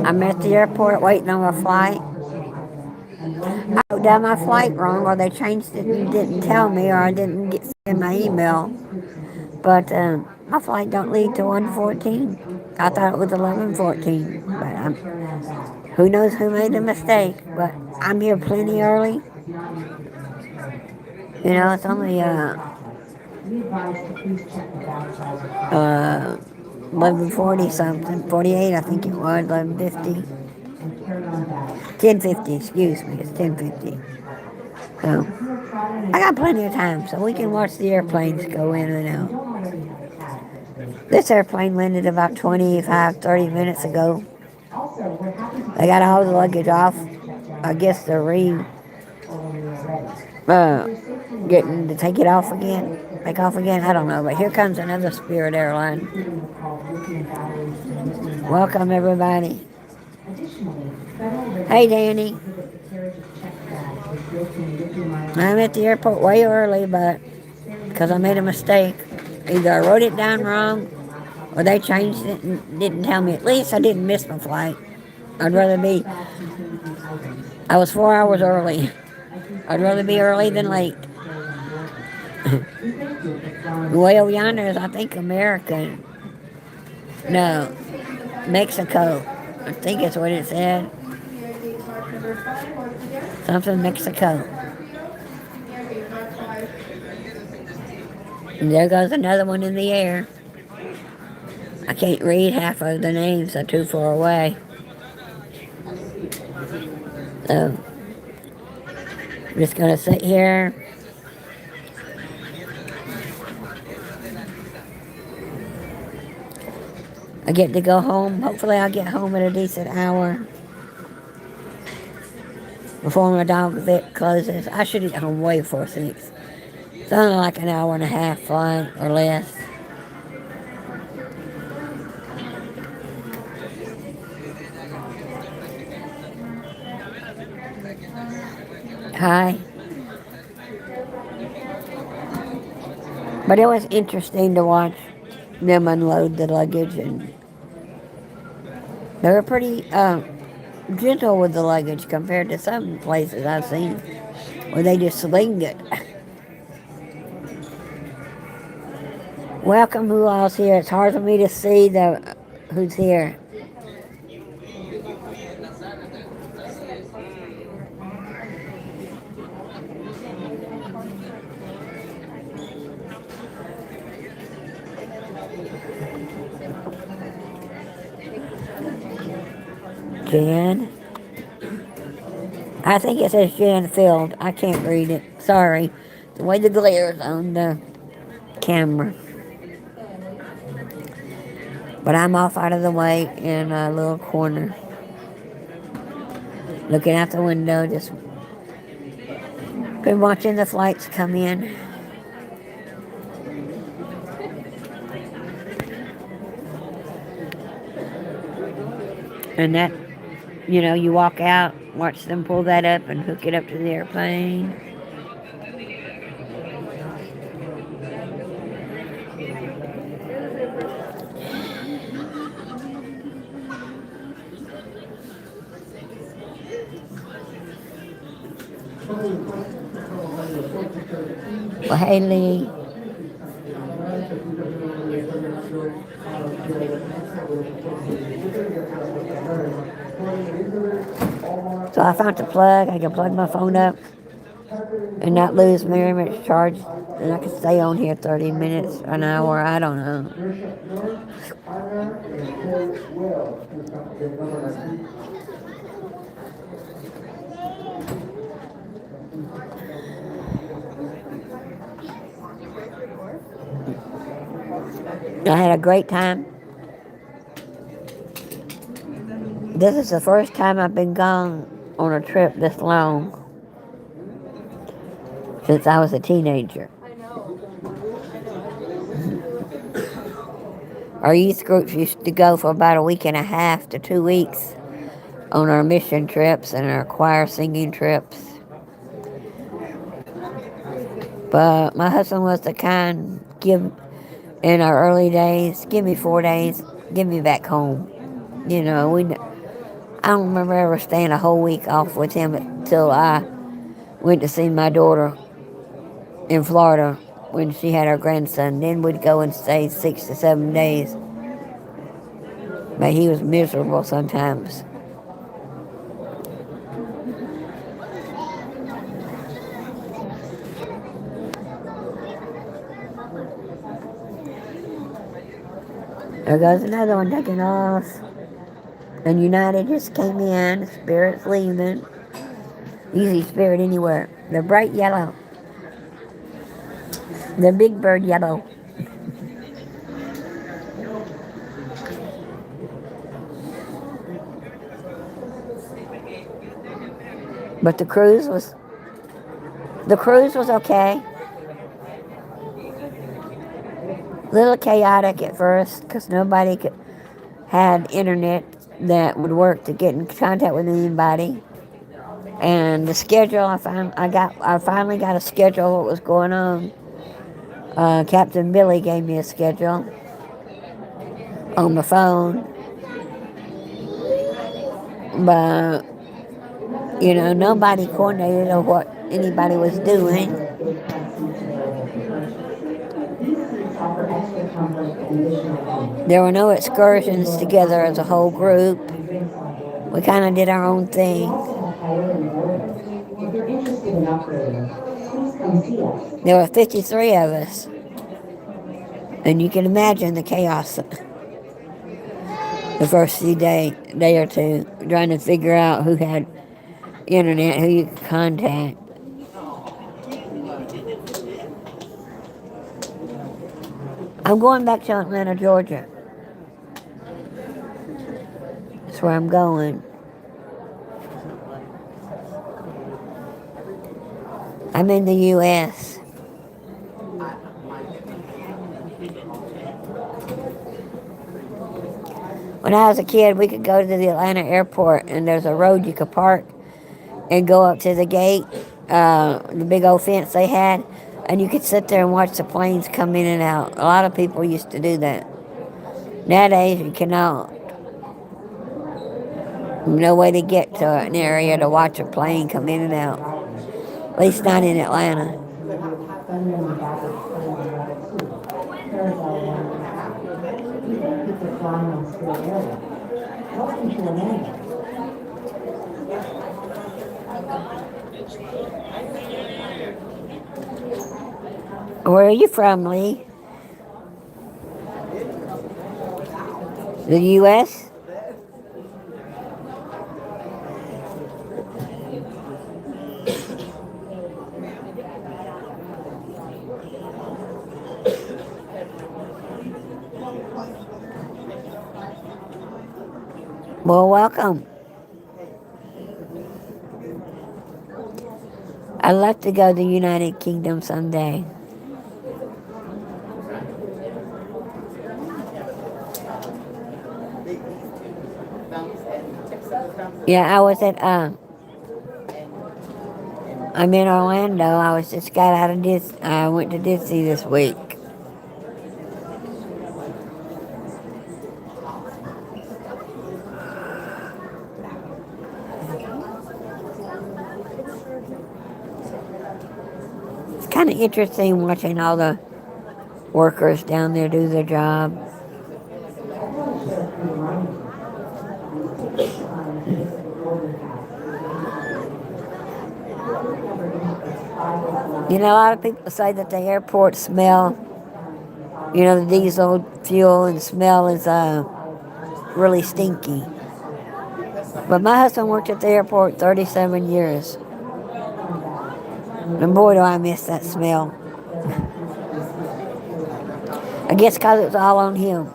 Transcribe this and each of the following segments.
I'm at the airport waiting on my flight. I wrote down my flight wrong, or they changed it and didn't tell me, or I didn't get in my email. But my flight don't leave till 1:14. I thought it was 11:14, but who knows who made the mistake? But I'm here plenty early. It's only 11:40 something, 48 I think it was, 11:50, 10:50. Excuse me, it's 10:50. So I got plenty of time, so we can watch the airplanes go in and out. This airplane landed about 25, 30 minutes ago. They got all the luggage off. I guess they're uh, getting to take it off again. Take off again? I don't know. But here comes another Spirit airline. Welcome, everybody. Hey, Danny. I'm at the airport way early, but because I made a mistake. Either I wrote it down wrong, or they changed it and didn't tell me. At least I didn't miss my flight. I was 4 hours early. I'd rather be early than late. Way over yonder is, I think, American. No, Mexico. I think that's what it said. Something Mexico. And there goes another one in the air. I can't read half of the names, they're too far away. So, I'm just going to sit here. I get to go home. Hopefully I'll get home at a decent hour before my dog vet closes. I should get home way before 6. It's only like an hour and a half flight or less. Hi. But it was interesting to watch them unload the luggage, and they were pretty gentle with the luggage compared to some places I've seen where they just sling it. Welcome, who all's here? It's hard for me to see who's here. Jan. I think it says Jan Field. I can't read it. Sorry. The way the glare is on the camera. But I'm off out of the way in a little corner. Looking out the window, just been watching the flights come in. And that, you walk out, watch them pull that up and hook it up to the airplane. Well, hey, Lee. So I found the plug. I can plug my phone up and not lose very much charge. And I can stay on here 30 minutes, an hour, I don't know. I had a great time. This is the first time I've been gone on a trip this long since I was a teenager. Our youth groups used to go for about a week and a half to 2 weeks on our mission trips and our choir singing trips. But my husband was the kind, in our early days, give me 4 days, give me back home. You know, I don't remember ever staying a whole week off with him until I went to see my daughter in Florida when she had her grandson. Then we'd go and stay 6 to 7 days. But he was miserable sometimes. There goes another one taking off. And United just came in. Spirit's leaving. Easy Spirit anywhere. They're bright yellow. They're big bird yellow. But the cruise was okay. A little chaotic at first because nobody had internet that would work to get in contact with anybody. And the schedule, I finally got a schedule of what was going on. Captain Billy gave me a schedule on the phone, but nobody coordinated on what anybody was doing. There were no excursions together as a whole group. We kind of did our own thing. There were 53 of us. And you can imagine the chaos the first day or two, trying to figure out who had internet, who you could contact. I'm going back to Atlanta, Georgia. That's where I'm going. I'm in the U.S. When I was a kid, we could go to the Atlanta airport, and there's a road you could park and go up to the gate, the big old fence they had, and you could sit there and watch the planes come in and out. A lot of people used to do that. Nowadays, you cannot. No way to get to an area to watch a plane come in and out. At least not in Atlanta. Where are you from, Lee? The U.S.? Well, welcome. I'd love to go to the United Kingdom someday. Yeah, I was at, I'm in Orlando. I just got out of Disney. I went to Disney this week. It's kind of interesting watching all the workers down there do their job. A lot of people say that the airport smell, the diesel fuel and smell is really stinky. But my husband worked at the airport 37 years. And boy, do I miss that smell. I guess because it was all on him,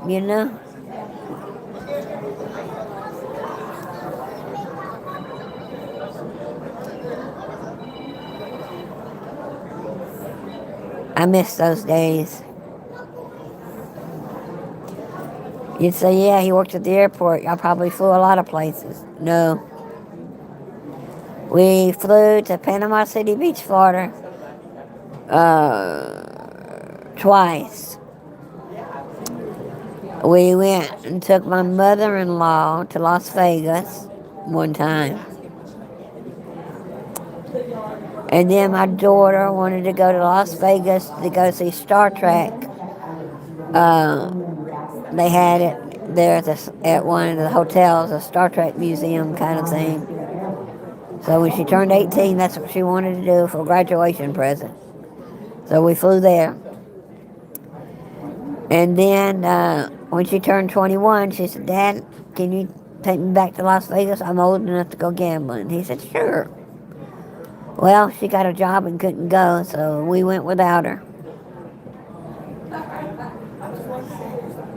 I miss those days. You'd say, yeah, he worked at the airport. I probably flew a lot of places. No. We flew to Panama City Beach, Florida, twice. We went and took my mother-in-law to Las Vegas one time. And then my daughter wanted to go to Las Vegas to go see Star Trek. Uh, they had it there at one of the hotels, a Star Trek museum kind of thing. So when she turned 18, that's what she wanted to do for a graduation present. So we flew there. And then when she turned 21, she said, Dad, can you take me back to Las Vegas? I'm old enough to go gambling. He said, sure. Well, she got a job and couldn't go, so we went without her.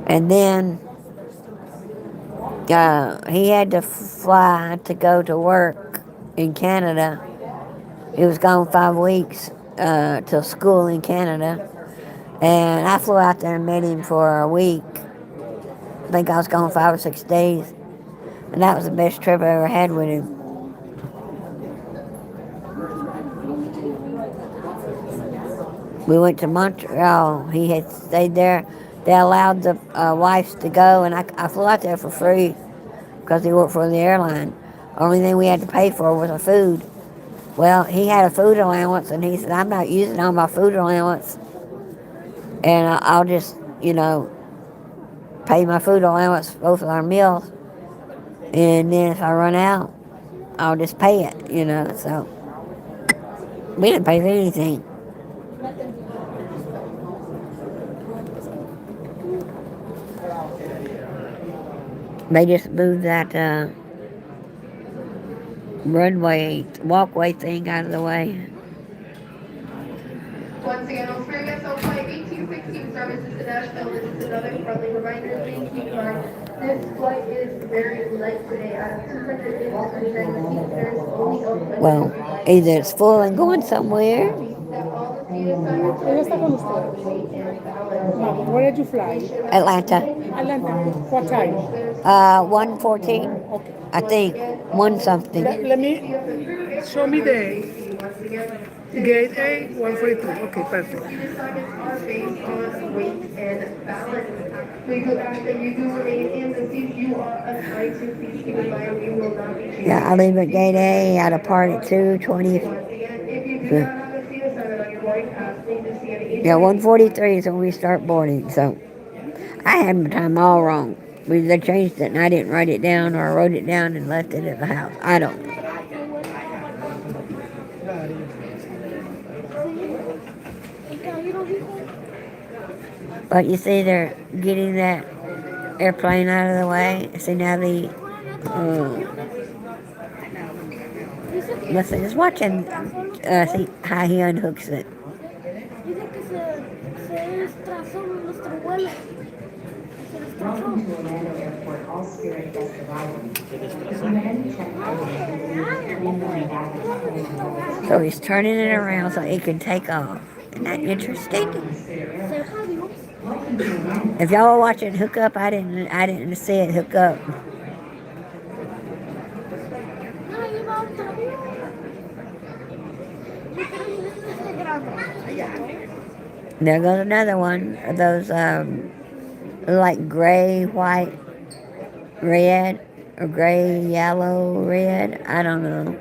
And then he had to fly to go to work in Canada. He was gone 5 weeks to school in Canada. And I flew out there and met him for a week. I think I was gone 5 or 6 days. And that was the best trip I ever had with him. We went to Montreal. He had stayed there. They allowed the wives to go, and I flew out there for free because he worked for the airline. Only thing we had to pay for was our food. Well, he had a food allowance, and he said, I'm not using all my food allowance, and I'll just, pay my food allowance for both of our meals, and then if I run out, I'll just pay it, so we didn't pay for anything. They just moved that walkway thing out of the way. Once again, all spring guests on flight 1816 services to Nashville. This is another friendly reminder. Please keep in mind, this flight is very light today. Out of 200 passengers, there is only a limit. Well, either it's full and going somewhere. Ella está con usted. Mom, where did you fly? Atlanta. Atlanta. What time? 1:14. Okay. I think. One something. Let me show me the gate A 143. Okay, perfect. These assignments are based on weight and balance. Please look after you do remain in the seats you are assigned to. Please keep in mind we will not be changing. Yeah, I leave at gate A. I depart at 2:20. If you do not have a seat assignment on your boarding pass, please just see an Yeah, 1:43 is when we start boarding. So I had my time all wrong. They changed it and I didn't write it down, or I wrote it down and left it at the house. I don't know. But you see, they're getting that airplane out of the way. See, now listen, just watch him see how he unhooks it. Welcome to Orlando Airport, all Spirit guests arriving. If you have any checked items, please bring back. So he's turning it around so it can take off. Isn't that interesting? If y'all were watching Hook Up, I didn't see it hook up. There goes another one of those like gray, white, red, or gray, yellow, red. I don't know.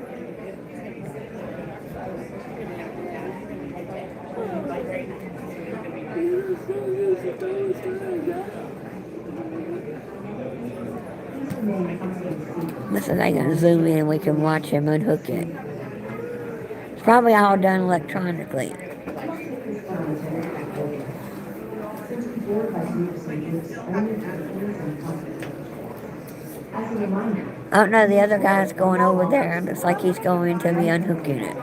Listen, I can zoom in and we can watch him unhook it. It's probably all done electronically. Oh no, the other guy's going over there. Looks like he's going to be unhooking it.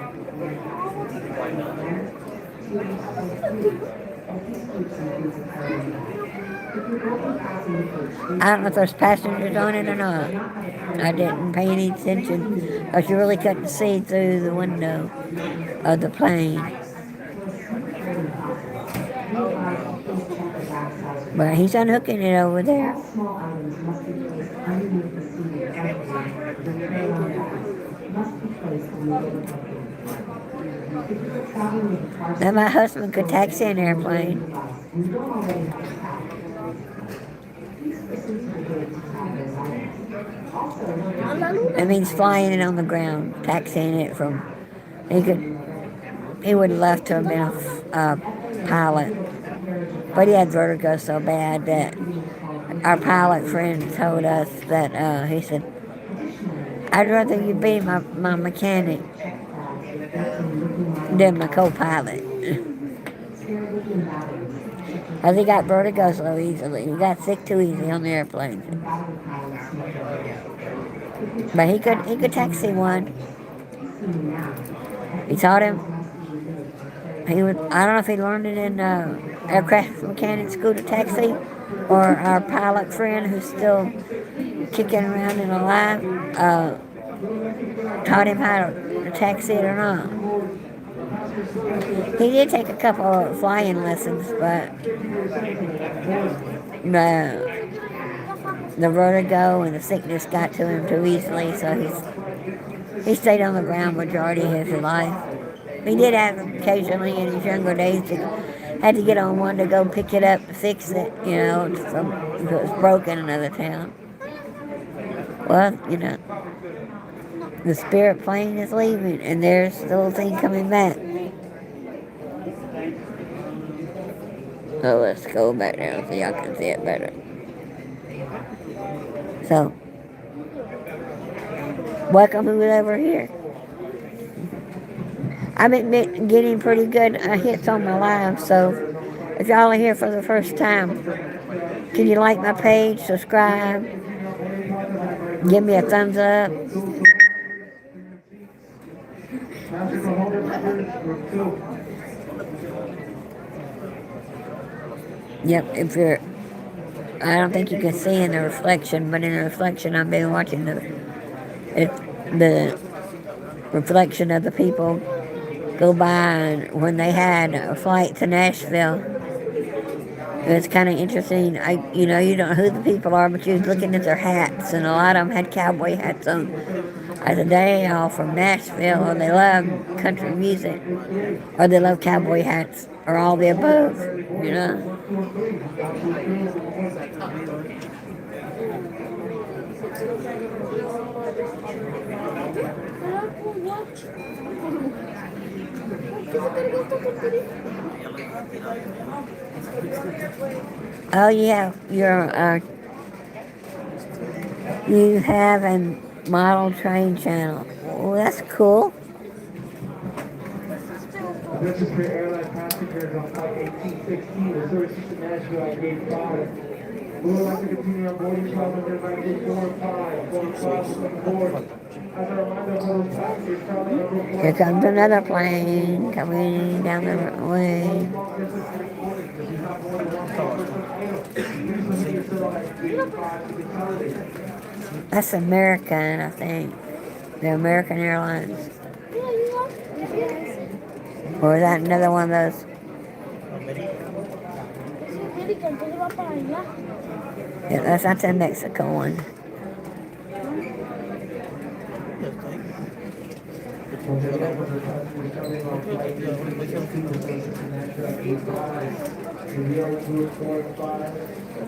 I don't know if there's passengers on it or not. I didn't pay any attention because you really couldn't see through the window of the plane. But he's unhooking it over there. Then my husband could taxi an airplane. It means flying it on the ground, taxiing it from. He would love to have been a pilot, but he had vertigo so bad that our pilot friend told us that he said, "I'd rather you be my mechanic than my co-pilot." Because he got vertigo so easily. He got sick too easy on the airplane. But he could taxi one. He taught him. I don't know if he learned it in aircraft mechanic school to taxi, or our pilot friend who's still kicking around and alive taught him how to taxi it or not. He did take a couple of flying lessons, but the vertigo and the sickness got to him too easily, so he stayed on the ground majority of his life. He did have occasionally in his younger days had to get on one to go pick it up, fix it, if it was broken in another town. Well, the spirit plane is leaving, and there's the little thing coming back. So let's go back down so y'all can see it better. So, welcome who's over here. I've been getting pretty good hits on my live, so if y'all are here for the first time, can you like my page, subscribe, give me a thumbs up? Yep, I don't think you can see in the reflection, but in the reflection I've been watching the reflection of the people go by, and when they had a flight to Nashville, it was kind of interesting. You don't know who the people are, but you was looking at their hats, and a lot of them had cowboy hats on. I said, they all from Nashville, or they love country music, or they love cowboy hats, or all the above, Oh, yeah, you have a model train channel. Oh, that's cool. Attention for airline passengers on flight 1816, the service to Nashville at gate 5. We would like to continue our boarding travel by gate 4 and 5. 4 and 5 will come aboard. As a reminder for those passengers traveling on Route 4. Here comes another plane coming down the way. That's American, I think. The American Airlines. Or is that another one of those? Yeah, that's a Mexico one.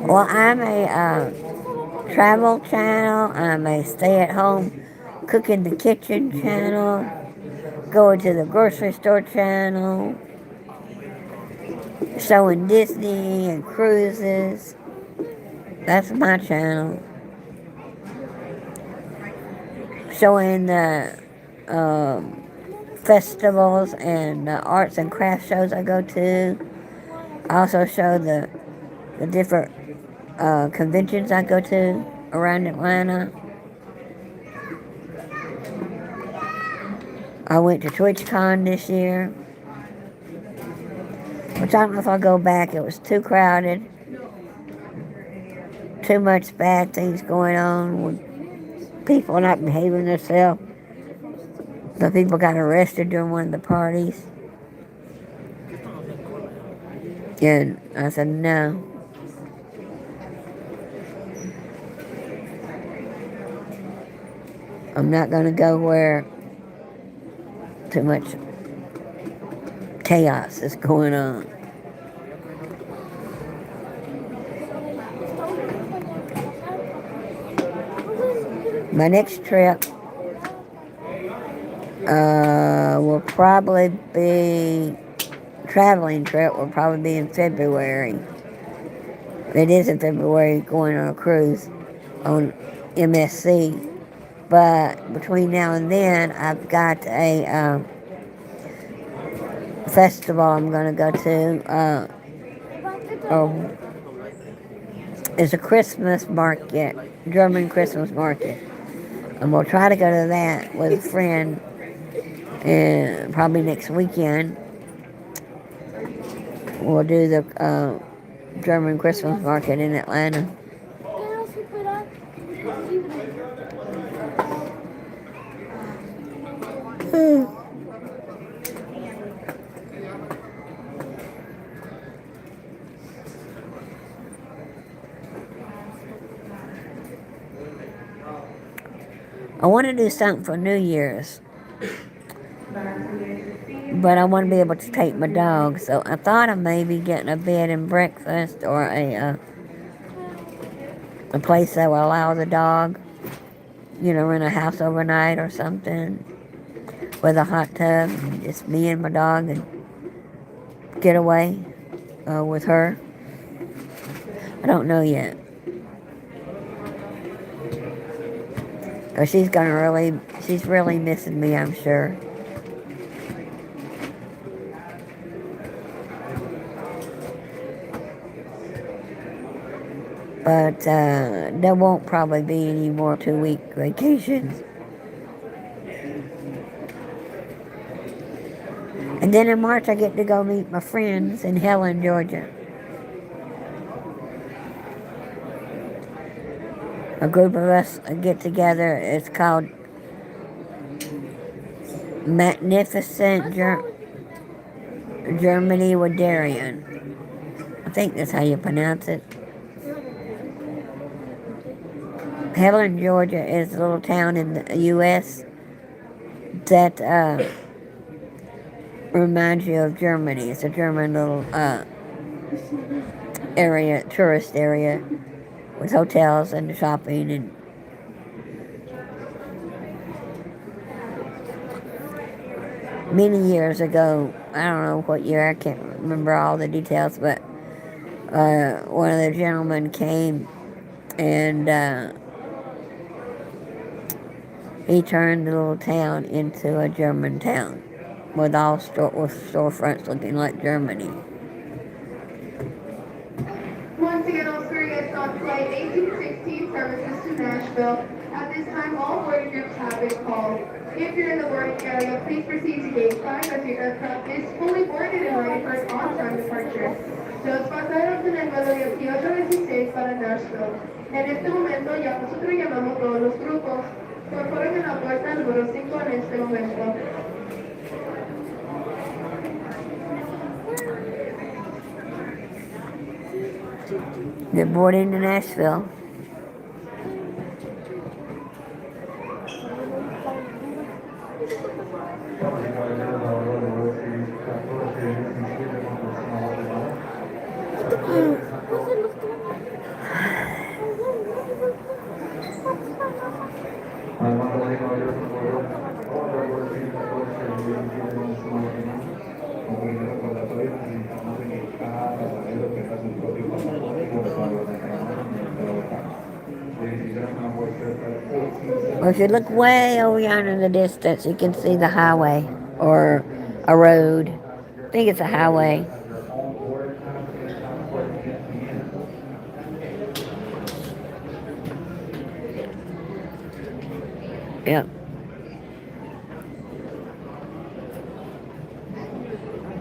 Well, I'm a travel channel. I'm a stay-at-home cook in the kitchen channel. Going to the grocery store channel. Showing Disney and cruises. That's my channel. Showing the festivals and arts and crafts shows I go to. I also show the different conventions I go to around Atlanta. I went to TwitchCon this year, which I don't know if I'll go back. It was too crowded. Too much bad things going on with people not behaving themselves. The people got arrested during one of the parties. And I said, no. I'm not going to go where too much chaos is going on. My next trip will probably be traveling trip will probably be in February. It is in February going on a cruise on MSC. But between now and then, I've got a festival I'm going to go to. Oh, it's a Christmas market, German Christmas market. And we'll try to go to that with a friend probably next weekend. We'll do the German Christmas market in Atlanta. I want to do something for New Year's, but I want to be able to take my dog. So I thought of maybe getting a bed and breakfast or a place that will allow the dog, rent a house overnight or something with a hot tub, and just me and my dog and get away with her. I don't know yet. Cause she's really missing me, I'm sure. But there won't probably be any more 2-week vacations. And then in March I get to go meet my friends in Helen, Georgia. A group of us get together. It's called Magnificent Germany with Darien. I think that's how you pronounce it. Helen, Georgia is a little town in the U.S. that reminds you of Germany. It's a German little area, tourist area, with hotels and shopping and many years ago, I don't know what year, I can't remember all the details, but one of the gentlemen came and he turned the little town into a German town with storefronts looking like Germany. Once again, all spirits on flight 1816 services to Nashville. At this time, all boarding groups have been called. If you're in the boarding area, please proceed to gate 5 as your aircraft is fully boarded and ready for its on-time departure. Los pasajeros en el vuelo 1816 para Nashville. En este momento ya nosotros llamamos todos los grupos. Por favor, en la puerta número 5 en este momento. They're boarding to Nashville. Well, if you look way over yonder in the distance, you can see the highway or a road. I think it's a highway. Yep.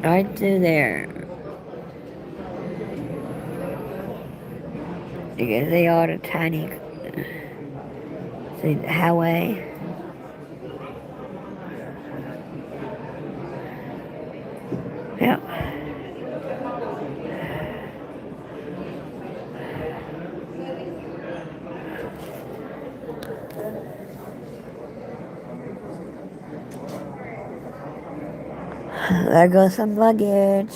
Right through there. You can see all the tiny, see the highway. Yep. There goes some luggage.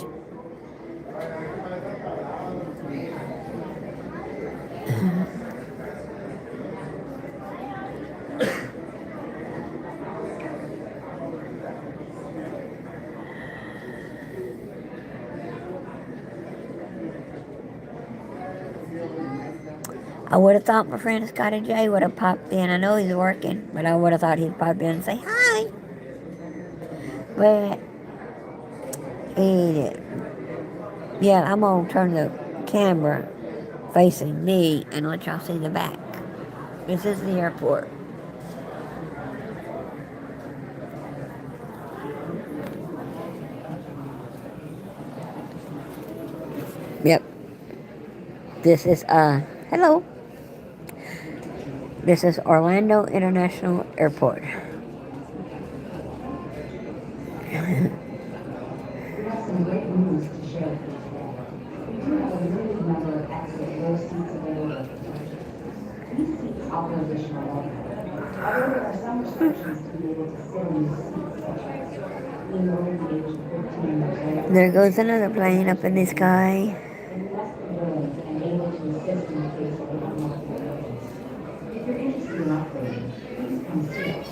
I would have thought my friend Scotty J would have popped in. I know he's working, but I would have thought he'd pop in and say hi. But he did. Yeah, I'm gonna turn the camera facing me and let y'all see the back. This is the airport. Yep. This is hello. This is Orlando International Airport. We have some great news to share with you today. We do have a limited number of exit row seats available. These seats offer additional welcome. Although there are some restrictions to be able to sit in these seats, such as being over the age of 15 years old. There goes another plane up in the sky. And less than willing and able to assist in the case of an unlucky occasion. If you're interested in upgrading, please come see us.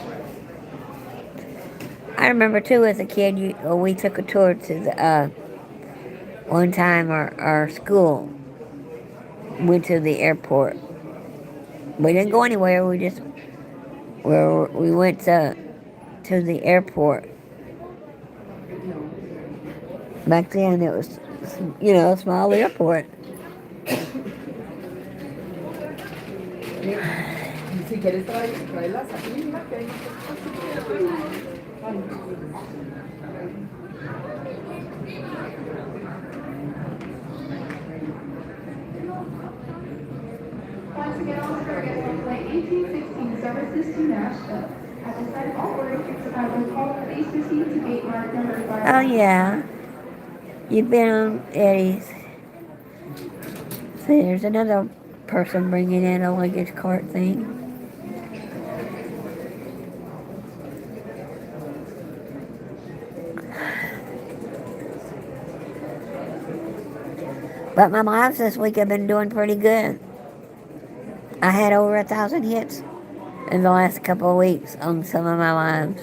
I remember too, as a kid, we took a tour to the one time our school went to the airport. We didn't go anywhere. We went to the airport. Back then, it was a small airport. Si quieres tráelas aquí, mira que hay. Once again, all target on flight 1816 services to Nashville. At this time, all boarding will call please proceed to gate mark number 5. Oh yeah, you've been on Eddie's. See, there's another person bringing in a luggage cart thing. But my lives this week have been doing pretty good. I had over 1,000 hits in the last couple of weeks on some of my lives.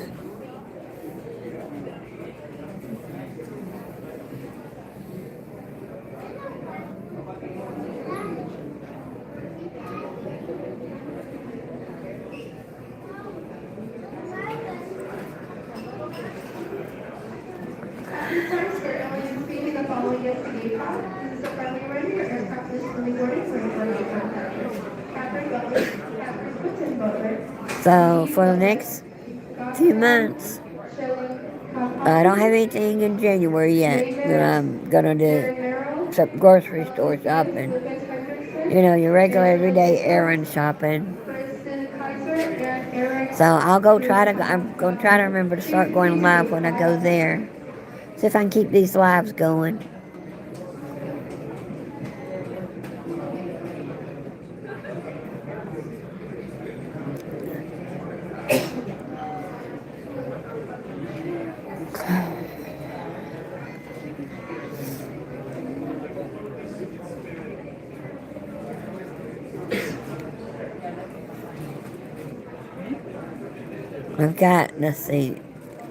At this time, Spirit Airlines is making the following yesterday call. This is a friendly reminder your aircraft is fully boarded for your flight contact. Catherine Butler, Catherine Quinton Butler. So for the next 2 months, I don't have anything in January yet that I'm gonna do except grocery store shopping. Your regular everyday errand shopping. So I'm gonna try to remember to start going live when I go there. See if I can keep these lives going. I've got, let's see,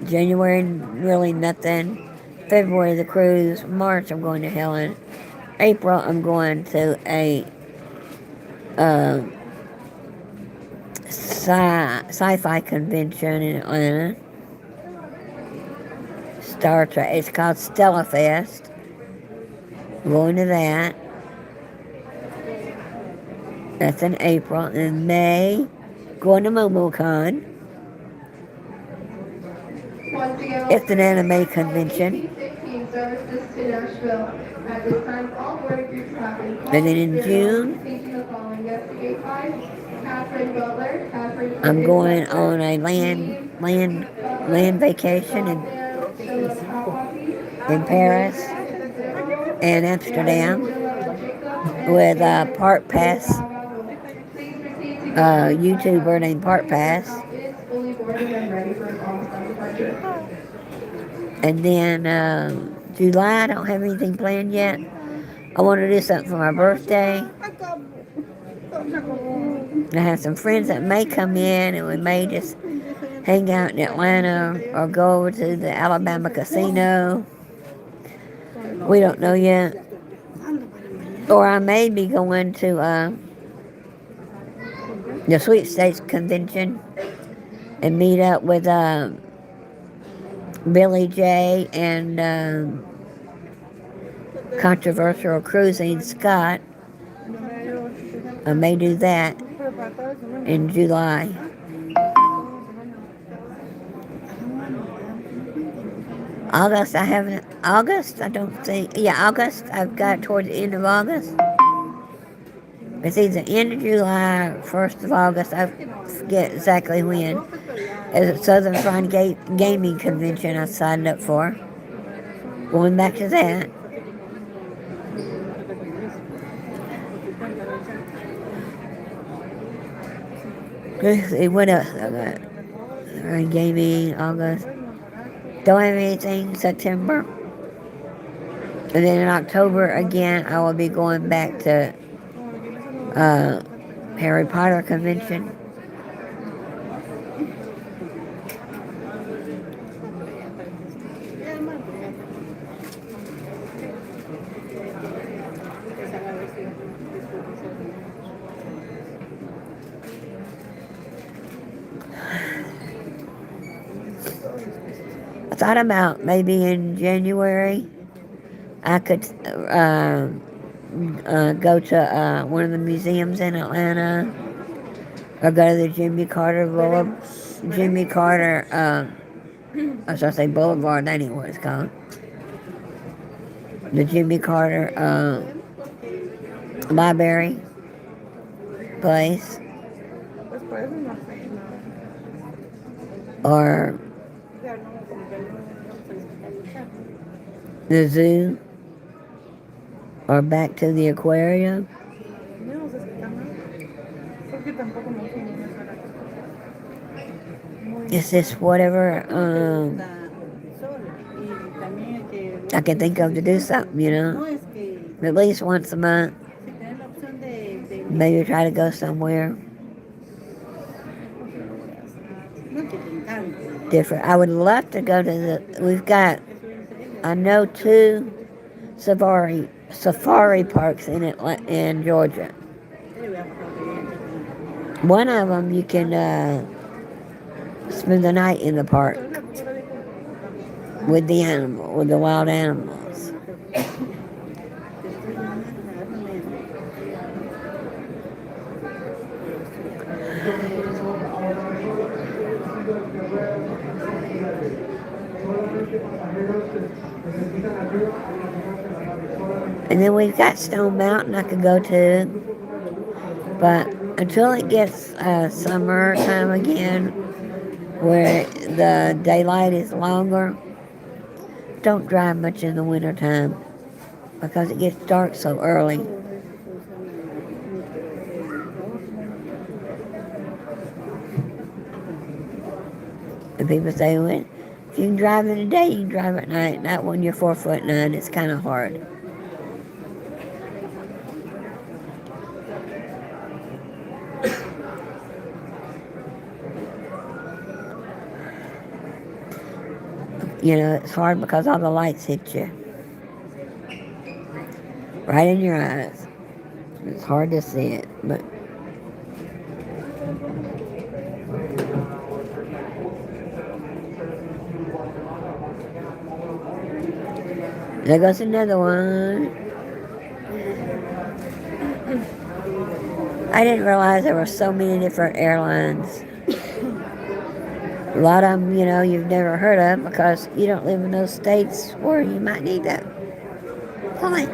January, really nothing. February, the cruise. March, I'm going to Helen. April, I'm going to a sci-fi convention in Atlanta. Star Trek. It's called Stella Fest. I'm going to that. That's in April. In May, going to MomoCon. It's an anime convention. And then in June, I'm going on a land vacation in Paris and Amsterdam with a Park Pass, a YouTuber named Park Pass. And then July, I don't have anything planned yet. I want to do something for my birthday. I have some friends that may come in, and we may just hang out in Atlanta or go over to the Alabama casino. We don't know yet. Or I may be going to the sweepstakes convention and meet up with Billy J and controversial cruising Scott. I may do that in July. August, I haven't. August, I don't think. Yeah, August, I've got towards the end of August. It's either end of July, 1st of August. I forget exactly when. It's a Southern Fried Gaming Convention I signed up for. Going back to that. What else I got? Gaming, August. Don't have anything September. And then in October again, I will be going back to Harry Potter convention. I thought about maybe in January I could go to one of the museums in Atlanta, or go to the Jimmy Carter, I was going to say Boulevard, that ain't what it's called. The Jimmy Carter library place, or the zoo, or back to the aquarium. It's just whatever I can think of to do something, at least once a month. Maybe try to go somewhere different. I would love to go to we've got, I know, 2 safari parks in Georgia. One of them you can spend the night in the park with the wild animals. And then we've got Stone Mountain I could go to, but until it gets summertime again, where the daylight is longer, don't drive much in the wintertime because it gets dark so early. And people say, well, if you can drive in the day, you can drive at night. Not when you're 4'9", it's kind of hard. It's hard because all the lights hit you right in your eyes. It's hard to see it, but there goes another one. I didn't realize there were so many different airlines. A lot of them, you've never heard of because you don't live in those states where you might need that plane.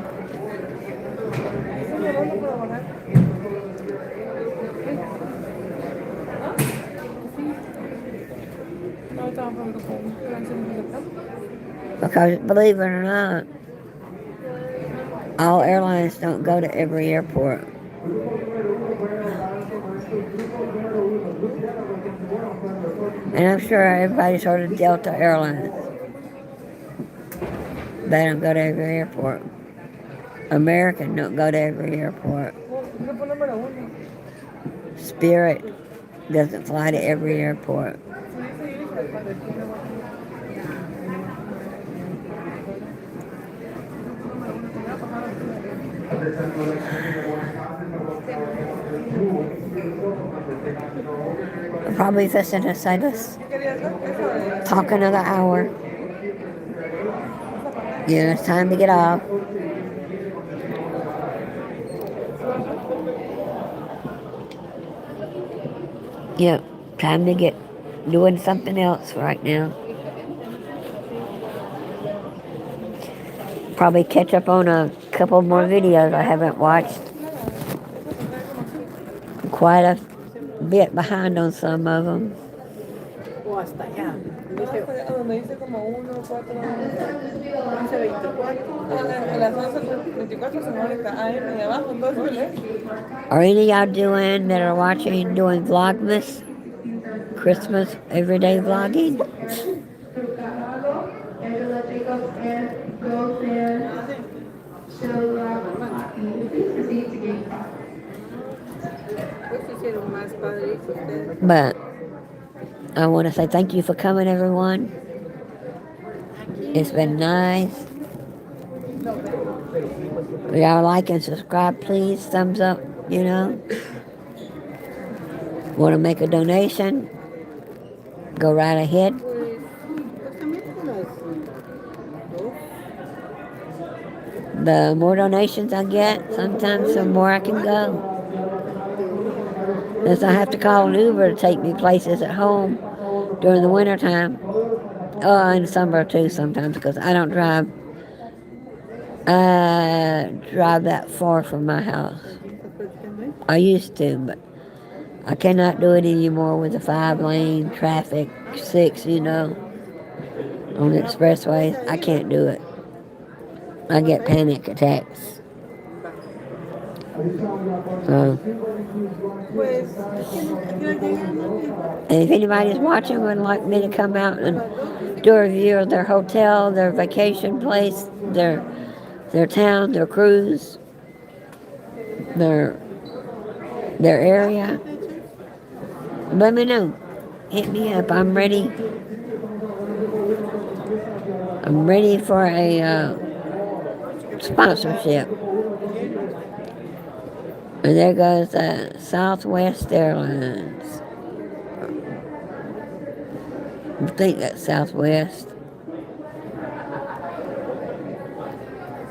Because believe it or not, all airlines don't go to every airport. And I'm sure everybody's heard of Delta Airlines. They don't go to every airport. American don't go to every airport. Spirit doesn't fly to every airport. I'm probably fixing to say this. ¿Qué querías hacer? Eso de... Talk another hour. esa pantalla. Yeah, it's time to get off. Yep, time to get doing something else right now. Probably catch up on a couple more videos I haven't watched. Esa pantalla como así. Quite a bit behind on some of them. O hasta allá. Dice, donde dice como 1, 4, 11, 24. A las 11:24 son ahorita AM de abajo, entonces lees. Are any of y'all that are watching doing Vlogmas? Christmas everyday vlogging? Angela Jacobs and Roxanne. Please proceed to gate 5. Pues hicieron más padre que ustedes. But I want to say thank you for coming, everyone. It's been nice. If y'all like and subscribe, please. Thumbs up, you know. Want to make a donation? Go right ahead. Pues también con las dos. The more donations I get, sometimes the more I can go. Unless I have to call an Uber to take me places at home during the winter time. Oh, in summer too sometimes, because I don't drive. Drive that far from my house. I used to, but I cannot do it anymore with the 5-lane traffic, 6, you know, on the expressways. I can't do it. I get panic attacks. So, Pues es que no, aquí no llegan, ¿no? and if anybody's watching would like me to come out and do a review of their hotel, their vacation place, their town, their cruise, their area, let me know. Hit me up. I'm ready. I'm ready for a sponsorship. And there goes Southwest Airlines. I think that's Southwest.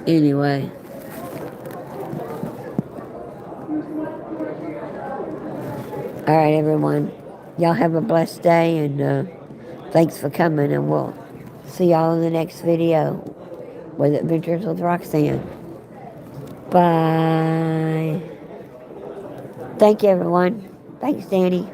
Anyway. All right, everyone. Y'all have a blessed day, and thanks for coming, and we'll see y'all in the next video with Adventures with Roxanne. Bye. Thank you, everyone. Thanks, Danny.